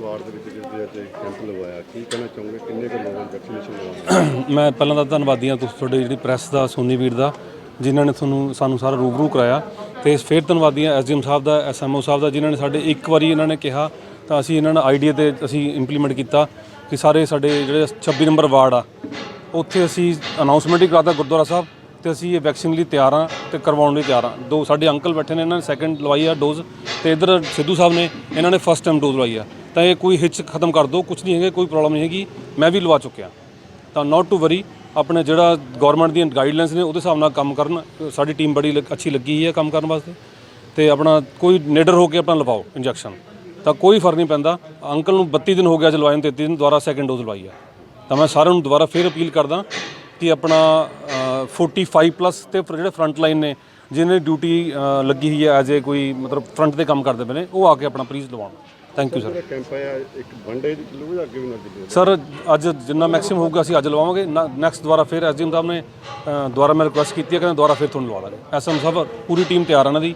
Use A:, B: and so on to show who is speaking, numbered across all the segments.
A: Ward ਦੇ ਵਿੱਚ ਜਿਹੜੇ ਕੈਂਪ ਲਗਵਾਇਆ ਕੀ ਕਹਿਣਾ ਚਾਹੋਗੇ ਕਿੰਨੇ ਕੁ ਲੋਕਾਂ ਨੂੰ ਵੈਕਸੀਨੇਸ਼ਨ ਲਗਵਾਉਣੀ?
B: ਮੈਂ ਪਹਿਲਾਂ ਤਾਂ ਧੰਨਵਾਦੀ ਹਾਂ ਤੁਹਾਡੀ ਜਿਹੜੀ ਪ੍ਰੈਸ ਦਾ ਸੋਨੀ ਵੀਰ ਦਾ ਜਿਨ੍ਹਾਂ ਨੇ ਸਾਨੂੰ ਸਾਰਾ ਰੂਬਰੂ ਕਰਾਇਆ, ਤੇ ਫਿਰ ਧੰਨਵਾਦੀ ਹਾਂ ਐਸਡੀਐਮ ਸਾਹਿਬ ਦਾ, ਐਸਐਮਓ ਸਾਹਿਬ ਦਾ, ਜਿਨ੍ਹਾਂ ਨੇ ਸਾਡੇ ਇੱਕ ਵਾਰੀ ਇਹਨਾਂ ਨੇ ਕਿਹਾ ਤਾਂ ਅਸੀਂ ਇਹਨਾਂ ਨਾਲ ਆਈਡੀਆ ਤੇ ਅਸੀਂ ਇੰਪਲੀਮੈਂਟ ਕੀਤਾ ਕਿ ਸਾਰੇ ਸਾਡੇ ਜਿਹੜੇ 26 ਨੰਬਰ ਵਾਰਡ ਆ ਉੱਥੇ ਅਸੀਂ ਅਨਾਉਂਸਮੈਂਟ ਹੀ ਕਰਾਤਾ ਗੁਰਦੁਆਰਾ ਸਾਹਿਬ, ਤੇ ਅਸੀਂ ਇਹ ਵੈਕਸੀਨ ਲਈ ਤਿਆਰ ਹਾਂ ਤੇ ਕਰਵਾਉਣ ਲਈ ਤਿਆਰ ਹਾਂ। ਦੋ ਸਾਡੇ ਅੰਕਲ ਬੈਠੇ ਨੇ, ਇਹਨਾਂ ਨੇ ਸੈਕਿੰਡ ਲਵਾਈ ਆ ਡੋਜ਼, ਤੇ ਇੱਧਰ ਸਿੱਧੂ ਸਾਹਿਬ ਨੇ ਇਹਨਾਂ ਨੇ ਫਸਟ ਟਾਈਮ ਡੋਜ਼ ਲਵਾਈ ਆ। ਤਾਂ ਇਹ ਕੋਈ ਹਿੱਚ ਖਤਮ ਕਰ ਦਿਓ, ਕੁਛ ਨਹੀਂ ਹੈਗਾ, ਕੋਈ ਪ੍ਰੋਬਲਮ ਨਹੀਂ ਹੈਗੀ, ਮੈਂ ਵੀ ਲਵਾ ਚੁੱਕਿਆ। ਤਾਂ ਨੋਟ ਟੂ ਵਰੀ, ਆਪਣੇ ਜਿਹੜਾ ਗੌਰਮੈਂਟ ਦੀਆਂ ਗਾਈਡਲਾਈਨਸ ਨੇ ਉਹਦੇ ਹਿਸਾਬ ਨਾਲ ਕੰਮ ਕਰਨ। ਸਾਡੀ ਟੀਮ ਬੜੀ ਅੱਛੀ ਲੱਗੀ ਹੈ ਕੰਮ ਕਰਨ ਵਾਸਤੇ, ਤੇ ਆਪਣਾ ਕੋਈ ਨਿਡਰ ਹੋ ਕੇ ਆਪਣਾ ਲਵਾਓ ਇੰਜੈਕਸ਼ਨ, ਤਾਂ ਕੋਈ ਫਰਕ ਨਹੀਂ ਪੈਂਦਾ। ਅੰਕਲ ਨੂੰ 32 ਦਿਨ ਹੋ ਗਿਆ ਲਵਾਏ ਨੂੰ, 33 ਦਿਨ ਦੁਬਾਰਾ ਸੈਕਿੰਡ ਡੋਜ਼ ਲਵਾਈ ਆ। ਤਾਂ ਮੈਂ ਸਾਰਿਆਂ ਨੂੰ ਦੁਬਾਰਾ ਫਿਰ ਅਪੀਲ ਕਰਦਾ ਕਿ ਆਪਣਾ 45+ ਤੇ ਜਿਹੜੇ ਫਰੰਟ ਲਾਈਨ ਨੇ ਜਿਹਨੇ ਡਿਊਟੀ ਲੱਗੀ ਹੋਈ ਹੈ ਐਜ਼ ਏ ਕੋਈ ਮਤਲਬ ਫਰੰਟ 'ਤੇ ਕੰਮ ਕਰਦੇ ਪਏ ਨੇ, ਉਹ ਆ ਕੇ ਆਪਣਾ ਪਲੀਜ਼ ਲਵਾਉਣ। Thank you sir.
A: ਕੈਂਪ ਆਇਆ ਇੱਕ ਵਨਡੇ ਲੂਗਾ ਅੱਗੇ ਵੀ ਨਾ ਦਿੱਲੀ
B: ਸਰ ਅੱਜ ਜਿੰਨਾ ਮੈਕਸਿਮਮ ਹੋਊਗਾ ਅਸੀਂ ਅੱਜ ਲਵਾਵਾਂਗੇ। ਨੈਕਸਟ ਦੁਬਾਰਾ ਫਿਰ ਐਸਡੀਐਮ ਸਾਹਿਬ ਨੇ ਦੁਬਾਰਾ ਮੈਂ ਰਿਕੁਐਸਟ ਕੀਤੀ ਹੈ ਕਿ ਦੁਬਾਰਾ ਫਿਰ ਤੁਹਾਨੂੰ ਲਵਾ ਦਾਂਗੇ। ਐਸਐਮ ਸਾਹਿਬ ਪੂਰੀ ਟੀਮ ਤਿਆਰ ਇਹਨਾਂ ਦੀ,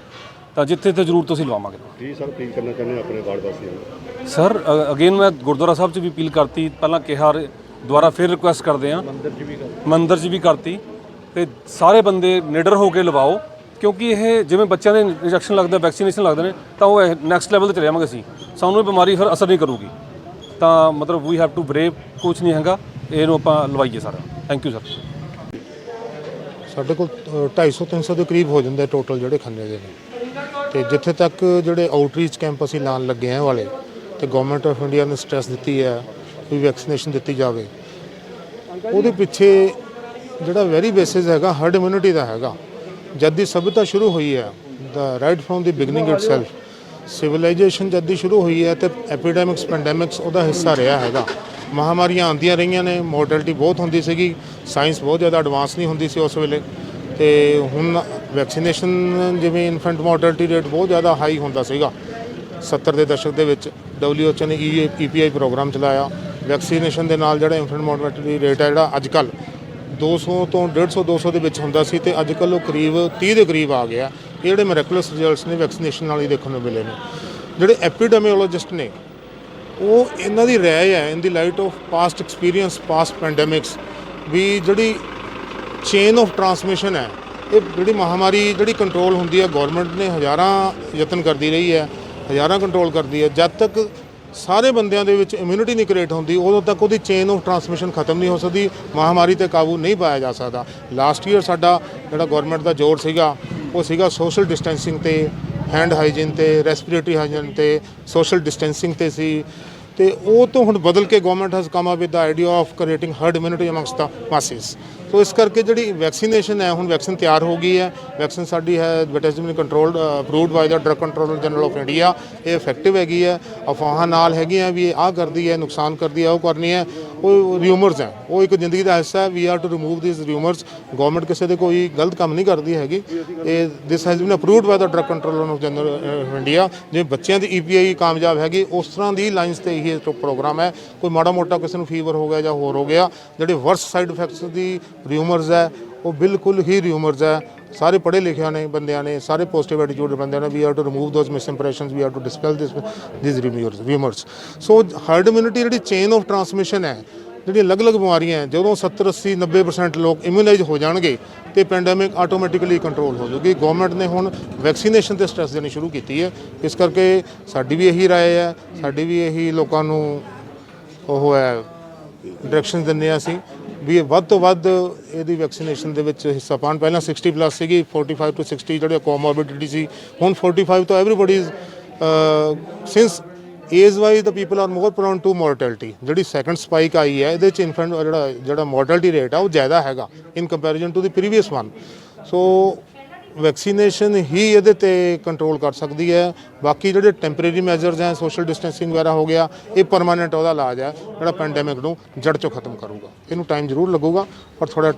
B: ਤਾਂ ਜਿੱਥੇ ਤੇ ਜ਼ਰੂਰ ਤੁਸੀਂ ਲਵਾਵਾਂਗੇ।
A: ਜੀ ਸਰ ਅਪੀਲ ਕਰਨਾ ਚਾਹੁੰਦੇ ਆਪਣੇ ਵਾਰਡ ਵਾਸੀਆਂ ਨੂੰ?
B: ਸਰ ਅਗੇਨ ਮੈਂ ਗੁਰਦੁਆਰਾ ਸਾਹਿਬ 'ਚ ਵੀ ਅਪੀਲ ਕਰਤੀ, ਪਹਿਲਾਂ ਕਿਹਾ, ਦੁਬਾਰਾ ਫਿਰ ਰਿਕੁਐਸਟ ਕਰਦੇ ਹਾਂ, ਮੰਦਿਰ 'ਚ ਵੀ ਕਰਤੀ, ਤੇ ਸਾਰੇ ਬੰਦੇ ਨਿਡਰ ਹੋ ਕੇ ਲਵਾਓ, ਕਿਉਂਕਿ ਇਹ ਜਿਵੇਂ ਬੱਚਿਆਂ ਦੇ ਇੰਜੈਕਸ਼ਨ ਲੱਗਦਾ, ਵੈਕਸੀਨੇਸ਼ਨ ਲੱਗਦੇ ਨੇ, ਤਾਂ ਉਹ ਨੈਕਸਟ ਲੈਵਲ 'ਤੇ ਚਲੇ ਜਾਵਾਂਗੇ ਅਸੀਂ, ਸਾਨੂੰ ਇਹ ਬਿਮਾਰੀ ਫਿਰ ਅਸਰ ਨਹੀਂ ਕਰੂਗੀ। ਤਾਂ ਮਤਲਬ ਵੀ ਹੈਵ ਟੂ ਬਰੇਵ, ਕੁਛ ਨਹੀਂ ਹੈਗਾ, ਇਹਨੂੰ ਆਪਾਂ ਲਵਾਈਏ ਸਾਰਾ। Thank you sir.
C: ਸਾਡੇ ਕੋਲ 250-300 ਦੇ ਕਰੀਬ ਹੋ ਜਾਂਦੇ ਟੋਟਲ ਜਿਹੜੇ ਖੰਨੇ ਦੇ ਨੇ, ਤੇ ਜਿੱਥੇ ਤੱਕ ਜਿਹੜੇ ਆਊਟਰੀਚ ਕੈਂਪ ਅਸੀਂ ਲਾਉਣ ਲੱਗੇ ਹਾਂ ਵਾਲੇ, ਤੇ ਗਵਰਨਮੈਂਟ ਆਫ ਇੰਡੀਆ ਨੇ ਸਟ੍ਰੈਸ ਦਿੱਤੀ ਹੈ ਵੀ ਵੈਕਸੀਨੇਸ਼ਨ ਦਿੱਤੀ ਜਾਵੇ। ਉਹਦੇ ਪਿੱਛੇ ਜਿਹੜਾ ਵੈਰੀ ਬੇਸਿਸ ਹੈਗਾ ਹਰਡ ਇਮਿਊਨਿਟੀ ਦਾ ਹੈਗਾ। ਜਦ ਦੀ ਸਭਿਅਤਾ ਸ਼ੁਰੂ ਹੋਈ ਹੈ, ਦਾ right from the beginning itself, civilisation ਜਦ ਦੀ ਸ਼ੁਰੂ ਹੋਈ ਹੈ, ਤੇ ਐਪੀਡੈਮਿਕਸ ਪੈਂਡੈਮਿਕਸ ਉਹਦਾ ਹਿੱਸਾ ਰਿਹਾ ਹੈਗਾ। ਮਹਾਮਾਰੀਆਂ ਆਉਂਦੀਆਂ ਰਹੀਆਂ ਨੇ, ਮੋਰਟੈਲਿਟੀ ਬਹੁਤ ਹੁੰਦੀ ਸੀਗੀ, ਸਾਇੰਸ ਬਹੁਤ ਜ਼ਿਆਦਾ ਐਡਵਾਂਸ ਨਹੀਂ ਹੁੰਦੀ ਸੀ ਉਸ ਵੇਲੇ, ਤੇ ਹੁਣ ਵੈਕਸੀਨੇਸ਼ਨ ਜਿਵੇਂ ਇਨਫੈਂਟ ਮੋਰਟੈਲਿਟੀ ਰੇਟ ਬਹੁਤ ਜ਼ਿਆਦਾ ਹਾਈ ਹੁੰਦਾ ਸੀਗਾ 70 ਦੇ ਦਸ਼ਕ ਦੇ ਵਿੱਚ। WHO ਨੇ EPI ਪ੍ਰੋਗਰਾਮ ਚਲਾਇਆ, ਵੈਕਸੀਨੇਸ਼ਨ ਦੇ ਨਾਲ ਜਿਹੜਾ ਇਨਫੈਂਟ ਮੋਰਟੈਲਿਟੀ ਰੇਟ ਹੈ ਜਿਹੜਾ ਅੱਜ ਕੱਲ੍ਹ 200 ਤੋਂ 150-200 ਦੇ ਵਿੱਚ ਹੁੰਦਾ ਸੀ, ਤੇ ਅੱਜ ਕੱਲ੍ਹ ਉਹ ਕਰੀਬ 30 ਦੇ ਕਰੀਬ ਆ ਗਿਆ। ਇਹ ਜਿਹੜੇ ਮੈਰੈਕੂਲਸ ਰਿਜ਼ਲਟਸ ਨੇ ਵੈਕਸੀਨੇਸ਼ਨ ਨਾਲ ਹੀ ਦੇਖਣ ਨੂੰ ਮਿਲੇ ਨੇ। ਜਿਹੜੇ ਐਪੀਡੈਮੀਓਲੋਜਿਸਟ ਨੇ ਉਹ ਇਹਨਾਂ ਦੀ ਰਾਏ ਹੈ in the light of past experience, past pandemics, ਵੀ ਜਿਹੜੀ ਚੇਨ ਆਫ ਟਰਾਂਸਮਿਸ਼ਨ ਹੈ, ਇਹ ਜਿਹੜੀ ਮਹਾਮਾਰੀ ਜਿਹੜੀ ਕੰਟਰੋਲ ਹੁੰਦੀ ਹੈ, ਗੌਰਮੈਂਟ ਨੇ ਹਜ਼ਾਰਾਂ ਯਤਨ ਕਰਦੀ ਰਹੀ ਹੈ, ਹਜ਼ਾਰਾਂ ਕੰਟਰੋਲ ਕਰਦੀ ਹੈ। ਜਦ ਤੱਕ ਸਾਰੇ ਬੰਦਿਆਂ ਦੇ ਵਿੱਚ ਇਮਿਊਨਿਟੀ ਨਹੀਂ ਕ੍ਰੀਏਟ ਹੁੰਦੀ, ਉਦੋਂ ਤੱਕ ਉਹਦੀ ਚੇਨ ਆਫ ਟਰਾਂਸਮਿਸ਼ਨ ਖਤਮ ਨਹੀਂ ਹੋ ਸਕਦੀ, ਮਹਾਮਾਰੀ 'ਤੇ ਕਾਬੂ ਨਹੀਂ ਪਾਇਆ ਜਾ ਸਕਦਾ। ਲਾਸਟ ਈਅਰ ਸਾਡਾ ਜਿਹੜਾ ਗੌਰਮੈਂਟ ਦਾ ਜ਼ੋਰ ਸੀਗਾ ਉਹ ਸੀਗਾ ਸੋਸ਼ਲ ਡਿਸਟੈਂਸਿੰਗ 'ਤੇ, ਹੈਂਡ ਹਾਈਜੀਨ 'ਤੇ, ਰੈਸਪੀਰੇਟਰੀ ਹਾਈਜੀਨ 'ਤੇ, ਸੋਸ਼ਲ ਡਿਸਟੈਂਸਿੰਗ 'ਤੇ ਸੀ। ਤੇ ਉਹ ਤੋਂ ਹੁਣ ਬਦਲ ਕੇ government has come up with the idea of creating herd immunity amongst the masses. So ਇਸ ਕਰਕੇ ਜਿਹੜੀ ਵੈਕਸੀਨੇਸ਼ਨ ਹੈ, ਹੁਣ ਵੈਕਸੀਨ ਤਿਆਰ ਹੋ ਗਈ ਹੈ, ਵੈਕਸੀਨ ਸਾਡੀ ਹੈ advertisement controlled approved by the drug controller general of India. ਇਹ ਇਫੈਕਟਿਵ ਹੈਗੀ ਹੈ, ਅਫਵਾਹਾਂ ਨਾਲ ਹੈਗੀਆਂ ਵੀ ਇਹ ਆਹ ਕਰਦੀ ਹੈ, ਨੁਕਸਾਨ ਕਰਦੀ ਹੈ, ਉਹ ਕਰਨੀ ਹੈ, ਉਹ ਰਿਊਮਰਸ ਹੈ, ਉਹ ਇੱਕ ਜ਼ਿੰਦਗੀ ਦਾ ਹਿੱਸਾ ਹੈ। We are to remove this rumours. Government ਕਿਸੇ ਦੇ ਕੋਈ ਗਲਤ ਕੰਮ ਨਹੀਂ ਕਰਦੀ ਹੈਗੀ। ਇਹ this has been approved by the drug controller of general of India. ਜਿਵੇਂ ਬੱਚਿਆਂ ਦੀ EPI ਕਾਮਯਾਬ ਹੈਗੀ, ਉਸ ਤਰ੍ਹਾਂ ਦੀ ਲਾਈਨਸ 'ਤੇ ਇਹ ਪ੍ਰੋਗਰਾਮ ਹੈ। ਕੋਈ ਮਾੜਾ ਮੋਟਾ ਕਿਸੇ ਨੂੰ ਫੀਵਰ ਹੋ ਗਿਆ ਜਾਂ ਹੋਰ ਹੋ ਗਿਆ, ਜਿਹੜੇ ਵਰਸ ਸਾਈਡ ਇਫੈਕਟਸ ਦੀ ਰਿਊਮਰਸ ਹੈ ਉਹ ਬਿਲਕੁਲ ਹੀ ਰਿਊਮਰਸ ਹੈ। ਸਾਰੇ ਪੜ੍ਹੇ ਲਿਖਿਆ ਨੇ ਬੰਦਿਆਂ ਨੇ, ਸਾਰੇ ਪੋਜ਼ਿਟਿਵ ਐਟੀਟਿਊਡ ਬੰਦਿਆਂ ਨੇ, we are to remove those misimpressions, we are to dispel this rumours. So herd immunity ਜਿਹੜੀ ਚੇਨ ਆਫ ਟਰਾਂਸਮਿਸ਼ਨ ਹੈ, ਜਿਹੜੀਆਂ ਅਲੱਗ-ਅਲੱਗ ਬਿਮਾਰੀਆਂ ਹੈ, ਜਦੋਂ 70, 80, 90% ਲੋਕ ਇਮਿਊਨਾਈਜ਼ ਹੋ ਜਾਣਗੇ ਤੇ ਪੈਂਡੈਮਿਕ ਆਟੋਮੈਟਿਕਲੀ ਕੰਟਰੋਲ ਹੋ ਜਾਊਗੀ। ਗਵਰਨਮੈਂਟ ਨੇ ਹੁਣ ਵੈਕਸੀਨੇਸ਼ਨ 'ਤੇ ਸਟ੍ਰੈਸ ਦੇਣੀ ਸ਼ੁਰੂ ਕੀਤੀ ਹੈ। ਇਸ ਕਰਕੇ ਸਾਡੀ ਵੀ ਇਹੀ ਰਾਏ ਹੈ, ਸਾਡੀ ਵੀ ਇਹੀ ਲੋਕਾਂ ਨੂੰ ਉਹ ਹੈ ਡਾਇਰੈਕਸ਼ਨ ਦਿੰਦੇ ਹਾਂ ਅਸੀਂ ਵੀ ਇਹ ਵੱਧ ਤੋਂ ਵੱਧ ਇਹਦੀ ਵੈਕਸੀਨੇਸ਼ਨ ਦੇ ਵਿੱਚ ਹਿੱਸਾ ਪਾਉਣ। ਪਹਿਲਾਂ 60+ ਸੀਗੀ, 45 to 60 ਜਿਹੜੇ ਕੋਮੋਰਬਿਡਿਟੀ ਸੀ, ਹੁਣ 45 ਤੋਂ everybody since age wise the people are more prone to mortality. ਜਿਹੜੀ ਸੈਕੰਡ ਸਪਾਈਕ ਆਈ ਹੈ ਇਹਦੇ 'ਚ ਇਨਫੈਂਟ ਜਿਹੜਾ ਮੋਰਟੈਲਿਟੀ ਰੇਟ ਆ ਉਹ ਜ਼ਿਆਦਾ ਹੈਗਾ ਇਨ comparison to the previous one. So vaccination ਹੀ ਇਹਦੇ 'ਤੇ ਕੰਟਰੋਲ ਕਰ ਸਕਦੀ ਹੈ। ਬਾਕੀ ਜਿਹੜੇ ਟੈਂਪਰੇਰੀ ਮੈਜਰਸ ਹੈ, ਸੋਸ਼ਲ ਡਿਸਟੈਂਸਿੰਗ ਵਗੈਰਾ ਹੋ ਗਿਆ, ਇਹ ਪਰਮਾਨੈਂਟ ਉਹਦਾ ਇਲਾਜ ਹੈ ਜਿਹੜਾ ਪੈਂਡੈਮਿਕ ਨੂੰ ਜੜ 'ਚੋਂ ਖਤਮ ਕਰੂਗਾ। ਇਹਨੂੰ ਟਾਈਮ ਜ਼ਰੂਰ ਲੱਗੂਗਾ, ਪਰ ਥੋੜ੍ਹਾ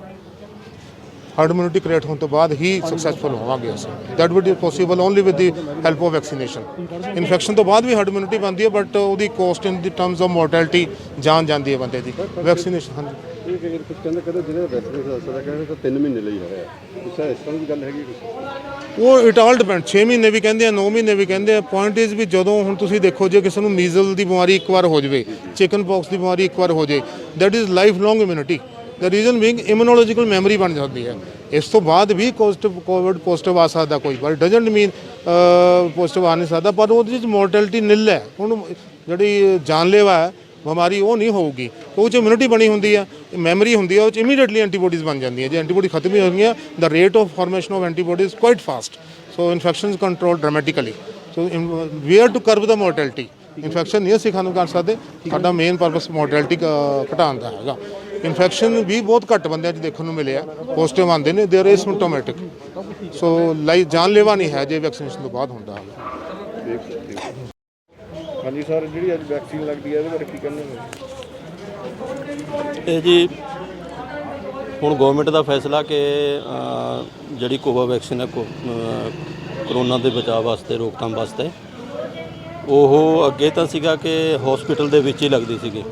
C: ਹਰਡ ਇਮਿਊਨਿਟੀ ਕ੍ਰੀਏਟ ਹੋਣ ਤੋਂ ਬਾਅਦ ਹੀ ਸਕਸੈਸਫੁਲ ਹੋਵਾਂਗੇ ਅਸੀਂ। That would B possible only with the help of vaccination. Infection ਤੋਂ ਬਾਅਦ ਵੀ ਹਰਡ ਇਮਿਊਨਿਟੀ ਬਣਦੀ ਹੈ, ਬਟ ਉਹਦੀ cost in the terms of mortality ਜਾਨ ਜਾਂਦੀ ਹੈ ਬੰਦੇ ਦੀ। ਵੈਕਸੀਨੇਸ਼ਨ ਹਾਂਜੀ।
A: ਇਹ ਕਿ ਕੁਝ ਕਹਿੰਦੇ ਜਿਹਦੇ ਵੈਕਸੀਨੇਸ਼ਨ ਅਸਰ ਹੈ ਕਹਿੰਦੇ ਤਾਂ 3 ਮਹੀਨੇ ਲਈ ਹੈ ਕੁਛ ਇਸ ਤਰ੍ਹਾਂ ਦੀ ਗੱਲ ਹੈਗੀ ਕੁਛ
C: ਉਹ ਇਟ ਆਲ ਡਿਪੈਂਡ 6 ਮਹੀਨੇ ਵੀ ਕਹਿੰਦੇ ਆ 9 ਮਹੀਨੇ ਵੀ ਕਹਿੰਦੇ ਆ। ਪੁਆਇੰਟ ਇਜ਼ ਵੀ ਜਦੋਂ ਹੁਣ ਤੁਸੀਂ ਦੇਖੋ ਜੇ ਕਿਸੇ ਨੂੰ ਮੀਜ਼ਲ ਦੀ ਬਿਮਾਰੀ ਇੱਕ ਵਾਰ ਹੋ ਜਾਵੇ, ਚਿਕਨ ਪੌਕਸ ਦੀ ਬਿਮਾਰੀ ਇੱਕ ਵਾਰ ਹੋ ਜਾਏ, that is life long immunity. The reason being immunological memory ਬਣ ਜਾਂਦੀ ਹੈ। ਇਸ ਤੋਂ ਬਾਅਦ ਵੀ ਕੋਵਿਡ ਪੋਜ਼ਿਟਿਵ ਆ ਸਕਦਾ ਕੋਈ, ਪਰ ਡਜ਼ਨਟ ਮੀਨ ਪੋਜ਼ਿਟਿਵ ਆ ਨਹੀਂ ਸਕਦਾ, ਪਰ ਉਹਦੇ ਵਿੱਚ ਮੋਰਟੈਲਿਟੀ ਨਿਲ ਹੈ। ਹੁਣ ਜਿਹੜੀ ਜਾਨਲੇਵਾ ਹੈ ਬਿਮਾਰੀ ਉਹ ਨਹੀਂ ਹੋਊਗੀ, ਉਹ 'ਚ ਇਮਿਊਨਿਟੀ ਬਣੀ ਹੁੰਦੀ ਹੈ, ਮੈਮਰੀ ਹੁੰਦੀ ਹੈ, ਉਹ 'ਚ ਇਮੀਡੀਏਟਲੀ ਐਂਟੀਬੋਡੀਜ਼ ਬਣ ਜਾਂਦੀਆਂ। ਜੇ ਐਂਟੀਬੋਡੀ ਖਤਮ ਹੀ ਹੋ ਗਈਆਂ, the rate of formation of antibodies quite fast, so infections control dramatically. So we are to curb the mortality. Infection ਨਹੀਂ ਅਸੀਂ ਸਾਨੂੰ ਕਰ ਸਕਦੇ, ਸਾਡਾ ਮੇਨ ਪਰਪਸ ਮੋਰਟੈਲਿਟੀ ਘਟਾਉਣ ਦਾ ਹੈਗਾ। ਇਨਫੈਕਸ਼ਨ ਵੀ ਬਹੁਤ ਘੱਟ ਬੰਦਿਆਂ 'ਚ ਦੇਖਣ ਨੂੰ ਮਿਲਿਆ, ਪੋਜ਼ਿਟਿਵ ਆਉਂਦੇ ਨੇ, ਦੇ ਆਰ ਏਸਿਮਟੋਮੈਟਿਕ। ਸੋ ਜਾਨਲੇਵਾ ਨਹੀਂ ਹੈ ਜੇ ਵੈਕਸੀਨੇਸ਼ਨ ਤੋਂ ਬਾਅਦ ਹੁੰਦਾ ਹੈ।
A: ਹਾਂਜੀ ਸਰ, ਜਿਹੜੀ ਅੱਜ ਵੈਕਸੀਨ ਲੱਗਦੀ ਹੈ ਇਹਦੇ ਬਾਰੇ ਕੀ ਕਹਿਣਾ ਹੈ?
D: ਇਹ ਜੀ ਹੁਣ ਗਵਰਨਮੈਂਟ ਦਾ ਫੈਸਲਾ ਕਿ ਜਿਹੜੀ ਕੋਵਾਵੈਕਸੀਨ ਹੈ ਕਰੋਨਾ ਦੇ ਬਚਾਅ ਵਾਸਤੇ, ਰੋਕਥਾਮ ਵਾਸਤੇ, ਉਹ ਅੱਗੇ ਤਾਂ ਸੀਗਾ ਕਿ ਹਸਪੀਟਲ ਦੇ ਵਿੱਚ ਹੀ ਲੱਗਦੀ ਸੀਗੀ,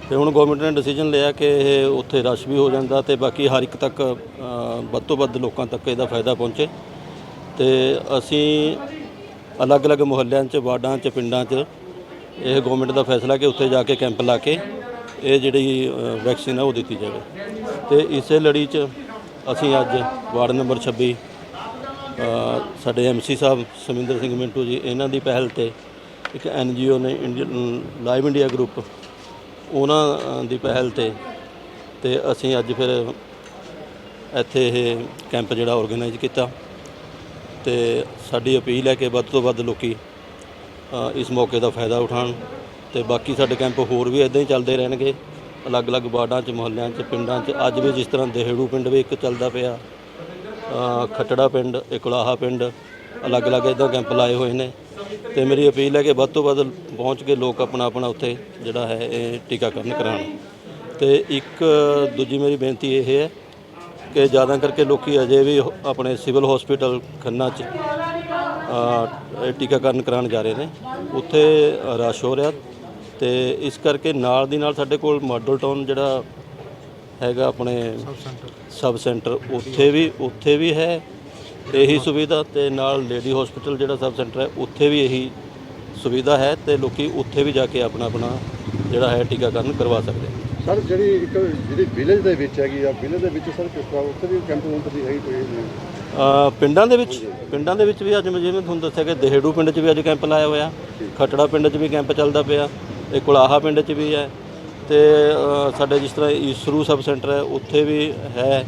D: ਤੇ ਹੁਣ ਗਵਰਨਮੈਂਟ ਨੇ ਡਿਸੀਜਨ ਲਿਆ ਕਿ ਇਹ ਉੱਥੇ ਰਸ਼ ਵੀ ਹੋ ਜਾਂਦਾ ਤੇ ਬਾਕੀ ਹਰ ਇੱਕ ਤੱਕ ਵੱਧ ਤੋਂ ਵੱਧ ਲੋਕਾਂ ਤੱਕ ਇਹਦਾ ਫਾਇਦਾ ਪਹੁੰਚੇ। ਤੇ ਅਸੀਂ ਅਲੱਗ-ਅਲੱਗ ਮੁਹੱਲਿਆਂ 'ਚ, ਵਾਰਡਾਂ 'ਚ, ਪਿੰਡਾਂ 'ਚ ਇਹ ਗਵਰਨਮੈਂਟ ਦਾ ਫੈਸਲਾ ਕਿ ਉੱਥੇ ਜਾ ਕੇ ਕੈਂਪ ਲਾ ਕੇ ਇਹ ਜਿਹੜੀ ਵੈਕਸੀਨ ਹੈ ਉਹ ਦਿੱਤੀ ਜਾਵੇ। ਤੇ ਇਸੇ ਲੜੀ 'ਚ ਅਸੀਂ ਅੱਜ ਵਾਰਡ ਨੰਬਰ 26 ਸਾਡੇ ਐਮਸੀ ਸਾਹਿਬ ਸਮਿੰਦਰ ਸਿੰਘ ਮਿੰਟੂ ਜੀ, ਇਹਨਾਂ ਦੀ ਪਹਿਲ ਤੇ ਇੱਕ NGO ਨੇ ਲਾਈਵ ਇੰਡੀਆ ਗਰੁੱਪ, ਉਹਨਾਂ ਦੀ ਪਹਿਲ ਤੇ ਅਸੀਂ ਅੱਜ ਫਿਰ ਇੱਥੇ ਇਹ ਕੈਂਪ ਜਿਹੜਾ ਆਰਗੇਨਾਈਜ਼ ਕੀਤਾ। ਤੇ ਸਾਡੀ ਅਪੀਲ ਹੈ ਕਿ ਵੱਧ ਤੋਂ ਵੱਧ ਲੋਕੀ ਇਸ ਮੌਕੇ ਦਾ ਫਾਇਦਾ ਉਠਾਉਣ, ਤੇ ਬਾਕੀ ਸਾਡੇ ਕੈਂਪ ਹੋਰ ਵੀ ਇੱਦਾਂ ਹੀ ਚੱਲਦੇ ਰਹਿਣਗੇ ਅਲੱਗ-ਅਲੱਗ ਵਾਰਡਾਂ 'ਚ, ਮੁਹੱਲਿਆਂ 'ਚ, ਪਿੰਡਾਂ 'ਚ। ਅੱਜ ਵੀ ਜਿਸ ਤਰ੍ਹਾਂ ਦੇਹੜੂ ਪਿੰਡ ਵੀ ਇੱਕ ਚੱਲਦਾ ਪਿਆ, ਖੱਟੜਾ ਪਿੰਡ, ਇਕਲਾਹਾ ਪਿੰਡ, ਅਲੱਗ-ਅਲੱਗ ਇੱਦਾਂ ਕੈਂਪ ਲਾਏ ਹੋਏ ਨੇ। ਤੇ ਮੇਰੀ ਅਪੀਲ ਹੈ ਕਿ ਵੱਧ ਤੋਂ ਵੱਧ ਪਹੁੰਚ ਕੇ ਲੋਕ ਆਪਣਾ ਉੱਥੇ ਜਿਹੜਾ ਹੈ ਇਹ ਟੀਕਾਕਰਨ ਕਰਾਉਣ। ਤੇ ਇੱਕ ਦੂਜੀ ਮੇਰੀ ਬੇਨਤੀ ਇਹ ਹੈ ਕਿ ਜ਼ਿਆਦਾ ਕਰਕੇ ਲੋਕੀ ਅਜੇ ਵੀ ਆਪਣੇ ਸਿਵਲ ਹਸਪੀਟਲ ਖੰਨਾ 'ਚ ਟੀਕਾਕਰਨ ਕਰਾਉਣ ਜਾ ਰਹੇ ਨੇ, ਉੱਥੇ ਰਸ਼ ਹੋ ਰਿਹਾ। ਤੇ ਇਸ ਕਰਕੇ ਨਾਲ ਦੀ ਨਾਲ ਸਾਡੇ ਕੋਲ ਮਾਡਲ ਟਾਊਨ ਜਿਹੜਾ ਹੈਗਾ ਆਪਣੇ ਸਬ ਸੈਂਟਰ, ਉੱਥੇ ਵੀ ਹੈ ਇਹੀ ਸੁਵਿਧਾ, ਤੇ ਨਾਲ ਲੇਡੀ ਹਸਪੀਟਲ ਜਿਹੜਾ ਸਬ ਸੈਂਟਰ ਹੈ ਉੱਥੇ ਵੀ ਇਹੀ ਸੁਵਿਧਾ ਹੈ, ਤੇ ਲੋਕੀ ਉੱਥੇ ਵੀ ਜਾ ਕੇ ਆਪਣਾ ਜਿਹੜਾ ਹੈ ਟੀਕਾਕਰਨ ਕਰਵਾ ਸਕਦੇ।
A: ਸਰ ਜਿਹੜੀ ਵਿਲੇਜ ਦੇ ਵਿੱਚ ਹੈਗੀ ਆ, ਵਿਲੇਜ ਦੇ ਵਿੱਚ ਸਰ ਕਿਸ ਤਰ੍ਹਾਂ ਉੱਥੇ ਵੀ ਕੈਂਪ ਦੀ ਹੈਗੀ ਕੋਈ?
D: ਪਿੰਡਾਂ ਦੇ ਵਿੱਚ ਵੀ ਅੱਜ ਜਿਵੇਂ ਤੁਹਾਨੂੰ ਦੱਸਿਆ ਕਿ ਦੇਹੜੂ ਪਿੰਡ 'ਚ ਵੀ ਅੱਜ ਕੈਂਪ ਲਾਇਆ ਹੋਇਆ, ਖੱਟੜਾ ਪਿੰਡ 'ਚ ਵੀ ਕੈਂਪ ਚੱਲਦਾ ਪਿਆ, ਇਹ ਕੁਲਾਹਾ ਪਿੰਡ 'ਚ ਵੀ ਹੈ, ਤੇ ਸਾਡੇ ਜਿਸ ਤਰ੍ਹਾਂ ਈਸਰੂ ਸਬ ਸੈਂਟਰ ਹੈ ਉੱਥੇ ਵੀ ਹੈ।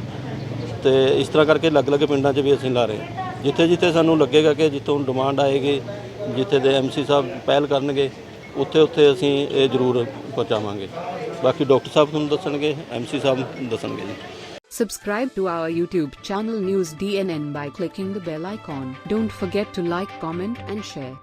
D: ਤੇ ਇਸ ਤਰ੍ਹਾਂ ਕਰਕੇ ਅਲੱਗ-ਅਲੱਗ ਪਿੰਡਾਂ 'ਚ ਵੀ ਅਸੀਂ ਲਾ ਰਹੇ ਹਾਂ। ਜਿੱਥੇ ਸਾਨੂੰ ਲੱਗੇਗਾ ਕਿ ਜਿੱਥੋਂ ਡਿਮਾਂਡ ਆਏਗੀ, ਜਿੱਥੇ ਦੇ MC ਸਾਹਿਬ ਪਹਿਲ ਕਰਨਗੇ, ਉੱਥੇ ਅਸੀਂ ਇਹ ਜ਼ਰੂਰ ਪਹੁੰਚਾਵਾਂਗੇ। ਬਾਕੀ ਡਾਕਟਰ ਸਾਹਿਬ ਤੁਹਾਨੂੰ ਦੱਸਣਗੇ, MC ਸਾਹਿਬ ਦੱਸਣਗੇ ਜੀ।
E: Subscribe to our YouTube channel News DNN by clicking the bell icon. Don't forget to like, comment and share.